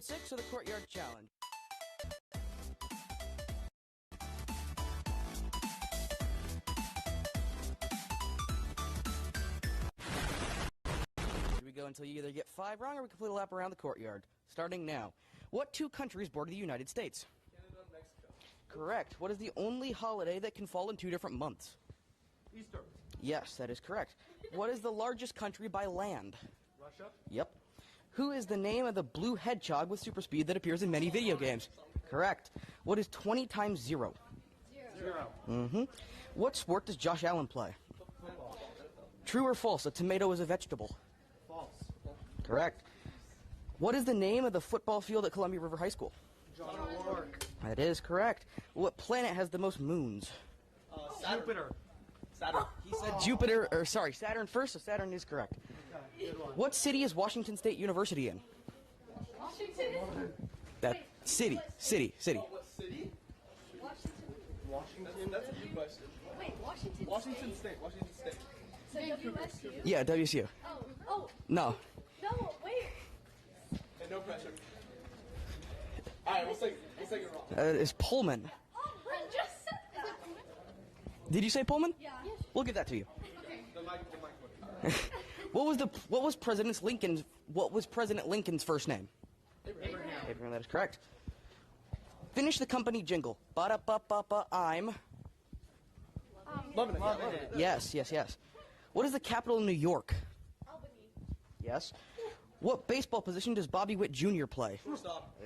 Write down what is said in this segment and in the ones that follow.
6 of the Courtyard Challenge. Here we go until you either get 5 wrong or we complete a lap around the courtyard. Starting now. What 2 countries border the United States? Canada and Mexico. Correct. What is the only holiday that can fall in 2 different months? Easter. Yes, that is correct. What is the largest country by land? Russia. Yep. Who is the name of the blue hedgehog with super speed that appears in many video games? Correct. What is 20 times 0? 0. What sport does Josh Allen play? Football. True or false, a tomato is a vegetable? False. Correct. What is the name of the football field at Columbia River High School? John O'Rourke. That is correct. What planet has the most moons? Jupiter. Saturn. He said Jupiter, or sorry, Saturn first, so Saturn is correct. Okay, good one. What city is Washington State University in? Washington? That city. What city? Washington. That's a good question. Wait, Washington Washington State. Washington State. So WSU? Yeah, WSU. Oh, No. no, wait. And no pressure. Alright, we'll take it wrong. It's Pullman. I just said that. Did you say Pullman? Yeah. We'll give that to you. The mic. What was President Lincoln's first name? Abraham. Abraham, that is correct. Finish the company jingle. Ba-da-ba-ba-ba, I'm. Loving it. Yes. What is the capital of New York? Albany. Yes. What baseball position does Bobby Witt Jr. play? Stop.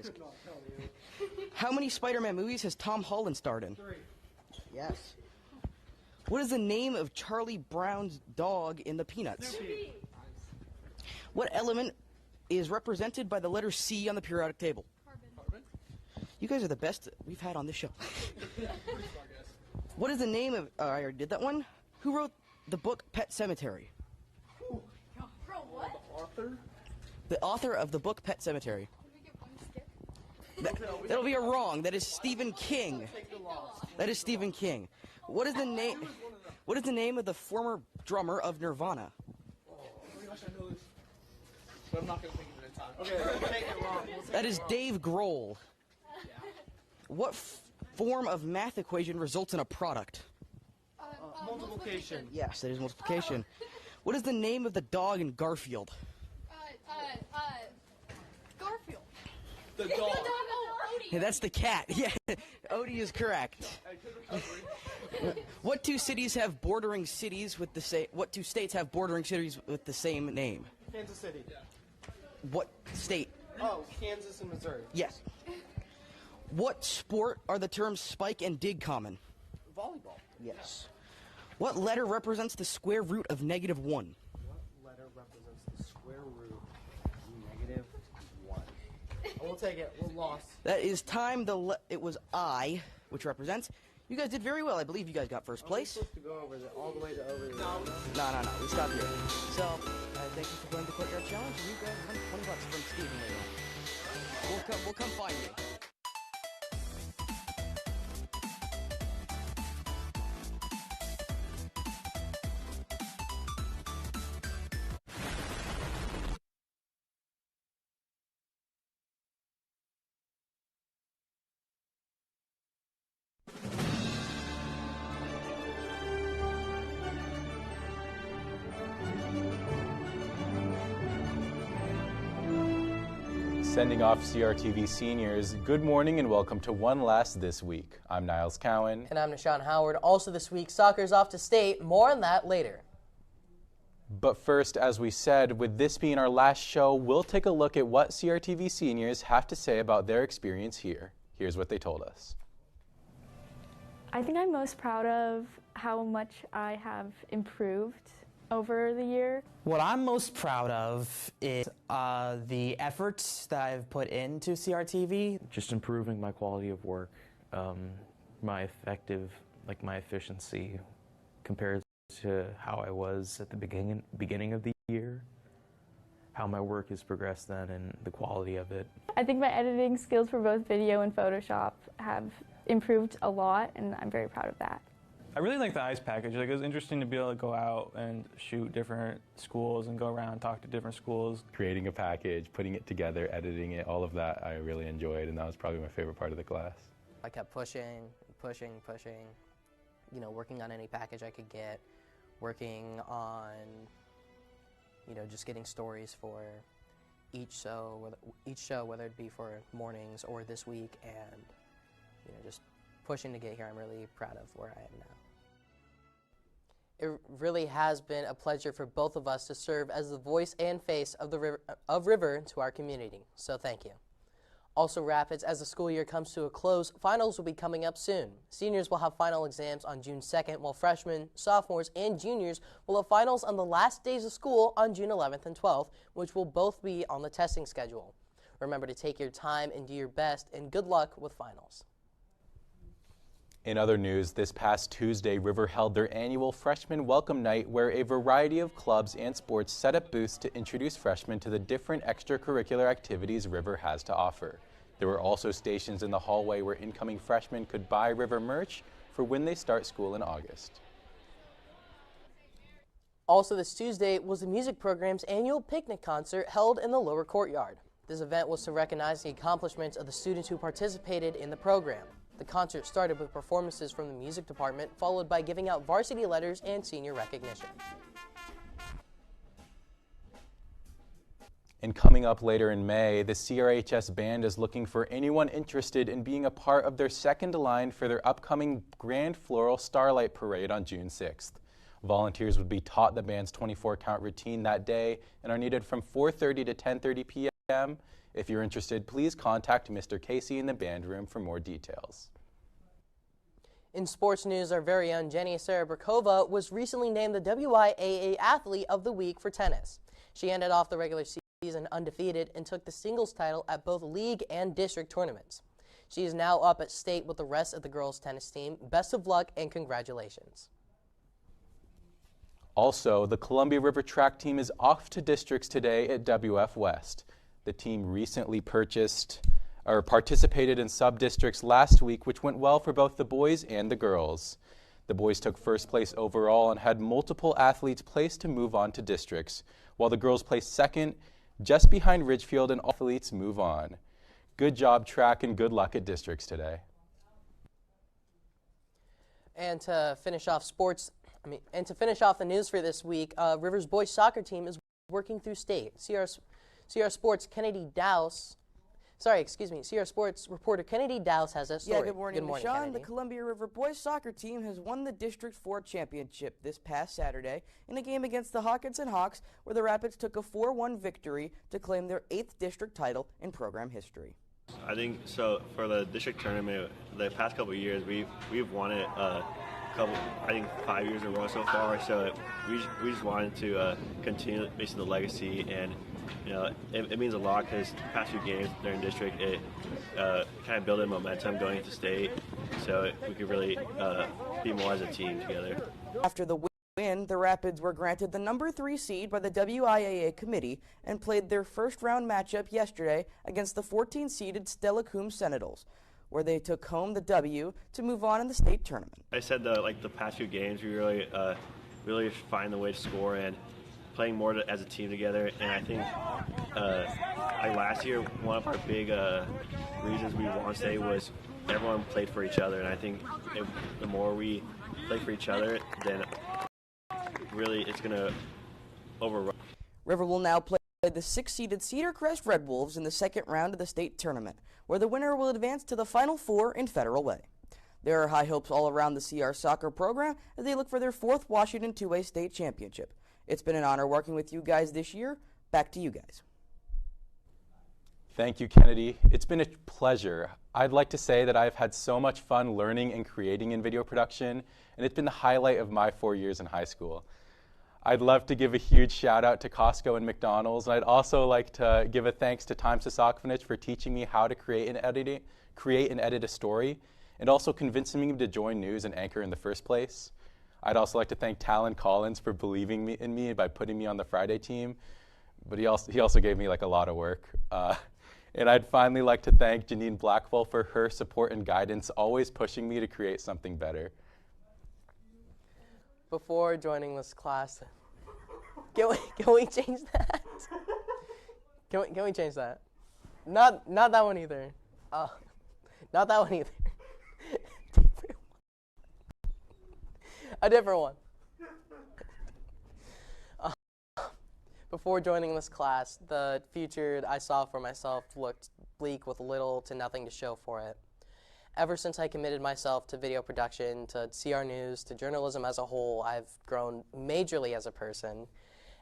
How many Spider-Man movies has Tom Holland starred in? 3. Yes. What is the name of Charlie Brown's dog in the Peanuts? Snoopy. What element is represented by the letter C on the periodic table? Carbon. You guys are the best we've had on this show. Pretty smart guess. What is the name of... I already did that one. Who wrote the book Pet Cemetery? Bro, what? Author. The author of the book Pet Cemetery. Can we get one skip? That'll be a wrong. That is Stephen King. Take the loss. That is Stephen King. What is the name? What is the name of the former drummer of Nirvana? Oh my gosh, I know this. But I'm not going to think of it in time. Okay, take it wrong. That is Dave Grohl. What form of math equation results in a product? Multiplication. Yes, that is multiplication. What is the name of the dog in Garfield? Garfield. The dog. Hey, that's the cat. Yeah, Odie is correct. What 2 cities have bordering cities with the same? What 2 states have bordering cities with the same name? Kansas City. What state? Oh, Kansas and Missouri. Yes. What sport are the terms spike and dig common? Volleyball. Yes. What letter represents the square root of -1? What letter represents the square root of -1? We'll take it. We'll lost. That is time. It was I, which represents. You guys did very well. I believe you guys got first place. We're supposed to go over all the way to over there. No. We stopped here. So, thank you for going to Courtyard Challenge. And you guys won $20 from Steven later. We'll come find you. Sending off CRTV seniors, good morning and welcome to One Last This Week. I'm Niles Cowan. And I'm Nishan Howard. Also this week, soccer's off to state. More on that later. But first, as we said, with this being our last show, we'll take a look at what CRTV seniors have to say about their experience here. Here's what they told us. I think I'm most proud of how much I have improved over the year. What I'm most proud of is the efforts that I've put into CRTV. Just improving my quality of work, my efficiency compared to how I was at the beginning of the year, how my work has progressed then and the quality of it. I think my editing skills for both video and Photoshop have improved a lot, and I'm very proud of that. I really like the ice package. Like, it was interesting to be able to go out and shoot different schools and go around and talk to different schools. Creating a package, putting it together, editing it, all of that I really enjoyed, and that was probably my favorite part of the class. I kept pushing, you know, working on any package I could get, working on, you know, just getting stories for each show, whether it be for mornings or this week, and, you know, just pushing to get here. I'm really proud of where I am now. It really has been a pleasure for both of us to serve as the voice and face of the River to our community, so thank you. Also, Rapids, as the school year comes to a close, finals will be coming up soon. Seniors will have final exams on June 2nd, while freshmen, sophomores, and juniors will have finals on the last days of school on June 11th and 12th, which will both be on the testing schedule. Remember to take your time and do your best, and good luck with finals. In other news, this past Tuesday, River held their annual Freshman Welcome Night, where a variety of clubs and sports set up booths to introduce freshmen to the different extracurricular activities River has to offer. There were also stations in the hallway where incoming freshmen could buy River merch for when they start school in August. Also this Tuesday was the music program's annual picnic concert held in the lower courtyard. This event was to recognize the accomplishments of the students who participated in the program. The concert started with performances from the music department, followed by giving out varsity letters and senior recognition. And coming up later in May, the CRHS Band is looking for anyone interested in being a part of their second line for their upcoming Grand Floral Starlight Parade on June 6th. Volunteers would be taught the band's 24-count routine that day and are needed from 4:30 to 10:30 p.m. If you're interested, please contact Mr. Casey in the band room for more details. In sports news, our very own Jenny Serabrakova was recently named the WIAA Athlete of the Week for tennis. She ended off the regular season undefeated and took the singles title at both league and district tournaments. She is now up at state with the rest of the girls' tennis team. Best of luck and congratulations. Also, the Columbia River track team is off to districts today at WF West. The team recently participated in sub-districts last week, which went well for both the boys and the girls. The boys took first place overall and had multiple athletes placed to move on to districts, while the girls placed second, just behind Ridgefield, and all athletes move on. Good job, track, and good luck at districts today. And to finish off the news for this week, River's boys soccer team is working through state. CR Sports reporter Kennedy Dowse has that story. Yeah, good morning, Sean. Kennedy. The Columbia River boys soccer team has won the District 4 championship this past Saturday in a game against the Hawkinson Hawks, where the Rapids took a 4-1 victory to claim their 8th district title in program history. I think so. For the district tournament, the past couple of years, we've won it I think 5 years in a row so far. So we just wanted to continue basically the legacy, and you know it means a lot because the past few games during district it kind of built in momentum going into state, so we could really be more as a team together. After the win, the Rapids were granted the number 3 seed by the WIAA committee and played their first round matchup yesterday against the 14-seeded Stella Coombs Sentinels, where they took home the W to move on in the state tournament. I said the past few games we really find the way to score and playing more as a team together. And I think like last year, one of our big reasons we won state was everyone played for each other. And I think the more we play for each other, then really it's going to overrun. River will now play the 6-seeded Cedar Crest Red Wolves in the second round of the state tournament, where the winner will advance to the Final Four in Federal Way. There are high hopes all around the CR soccer program as they look for their 4th Washington 2A state championship. It's been an honor working with you guys this year. Back to you guys. Thank you, Kennedy. It's been a pleasure. I'd like to say that I've had so much fun learning and creating in video production, and it's been the highlight of my 4 years in high school. I'd love to give a huge shout out to Costco and McDonald's, and I'd also like to give a thanks to Times Sasakvanich for teaching me how to create and edit a story, and also convincing me to join news and anchor in the first place. I'd also like to thank Talon Collins for believing in me by putting me on the Friday team, but he also gave me a lot of work. And I'd finally like to thank Janine Blackwell for her support and guidance, always pushing me to create something better. Before joining this class, can we change that? Can we change that? Not that one either. Not that one either. A different one. Before joining this class, the future I saw for myself looked bleak with little to nothing to show for it. Ever since I committed myself to video production, to CR News, to journalism as a whole, I've grown majorly as a person.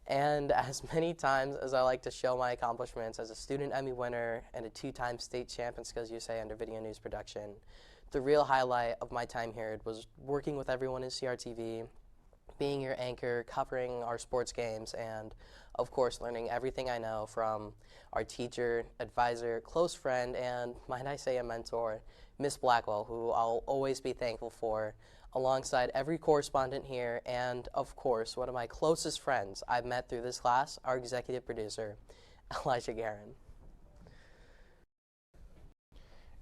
And as many times as I like to show my accomplishments as a student Emmy winner and a 2-time state champ in Skills USA under video news production, the real highlight of my time here was working with everyone in CRTV, being your anchor, covering our sports games, and of course learning everything I know from our teacher, advisor, close friend, and might I say a mentor, Miss Blackwell, who I'll always be thankful for, alongside every correspondent here, and of course one of my closest friends I've met through this class, our executive producer, Elijah Guerin.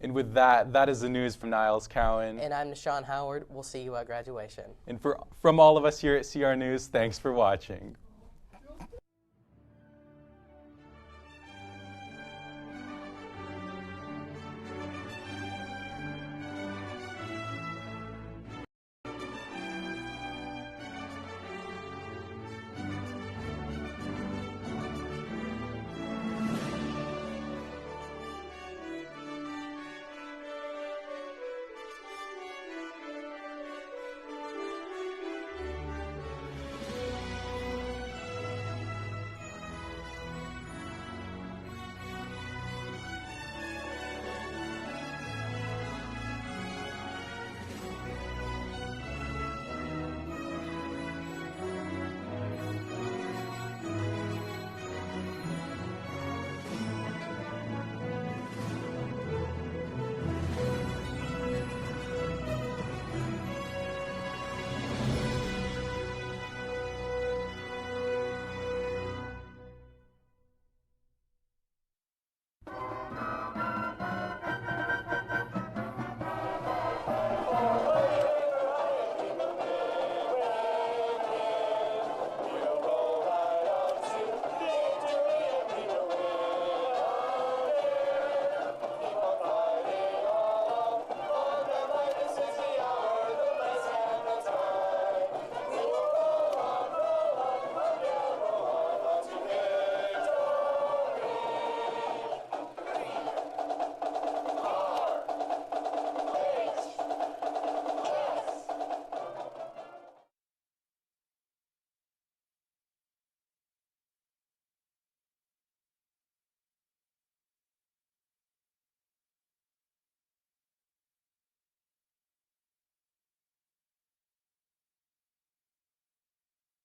And with that, that is the news from Niles Cowan. And I'm Nishan Howard. We'll see you at graduation. And from all of us here at CR News, thanks for watching.